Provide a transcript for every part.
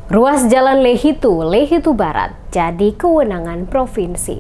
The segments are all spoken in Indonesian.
Ruas Jalan Lehitu Barat jadi kewenangan provinsi.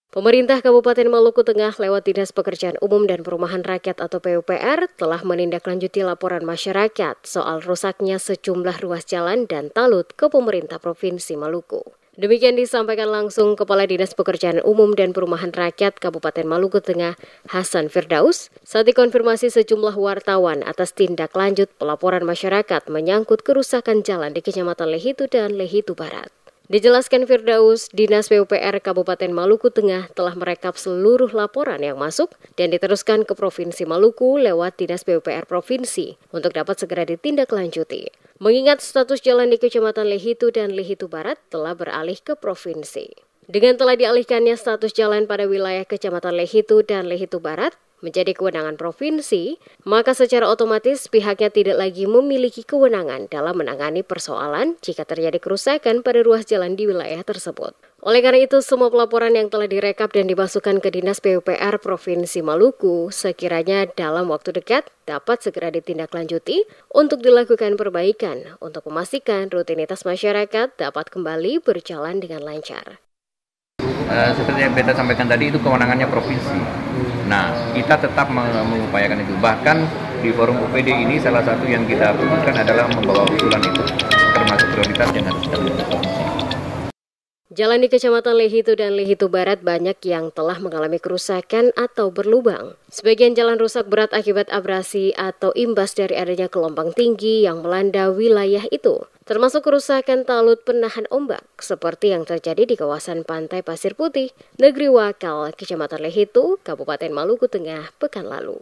Pemerintah Kabupaten Maluku Tengah lewat Dinas Pekerjaan Umum dan Perumahan Rakyat atau PUPR telah menindaklanjuti laporan masyarakat soal rusaknya sejumlah ruas jalan dan talut ke pemerintah Provinsi Maluku. Demikian disampaikan langsung Kepala Dinas Pekerjaan Umum dan Perumahan Rakyat Kabupaten Maluku Tengah, Hasan Firdaus, saat dikonfirmasi sejumlah wartawan atas tindak lanjut pelaporan masyarakat menyangkut kerusakan jalan di Kecamatan Lehitu dan Lehitu Barat. Dijelaskan Firdaus, Dinas PUPR Kabupaten Maluku Tengah telah merekap seluruh laporan yang masuk dan diteruskan ke Provinsi Maluku lewat Dinas PUPR Provinsi untuk dapat segera ditindaklanjuti. Mengingat status jalan di Kecamatan Lehitu dan Lehitu Barat telah beralih ke provinsi. Dengan telah dialihkannya status jalan pada wilayah Kecamatan Lehitu dan Lehitu Barat menjadi kewenangan provinsi, maka secara otomatis pihaknya tidak lagi memiliki kewenangan dalam menangani persoalan jika terjadi kerusakan pada ruas jalan di wilayah tersebut. Oleh karena itu, semua pelaporan yang telah direkap dan dimasukkan ke Dinas PUPR Provinsi Maluku sekiranya dalam waktu dekat dapat segera ditindaklanjuti untuk dilakukan perbaikan untuk memastikan rutinitas masyarakat dapat kembali berjalan dengan lancar. Seperti yang Beta sampaikan tadi, itu kewenangannya provinsi. Nah, kita tetap mengupayakan itu. Bahkan di forum UPD ini salah satu yang kita putuskan adalah membawa usulan itu, termasuk prioritas yang harus kita lakukan. Jalan di Kecamatan Lehitu dan Lehitu Barat banyak yang telah mengalami kerusakan atau berlubang. Sebagian jalan rusak berat akibat abrasi atau imbas dari adanya gelombang tinggi yang melanda wilayah itu, termasuk kerusakan talut penahan ombak, seperti yang terjadi di kawasan Pantai Pasir Putih, Negeri Wakal, Kecamatan Lehitu, Kabupaten Maluku Tengah, pekan lalu.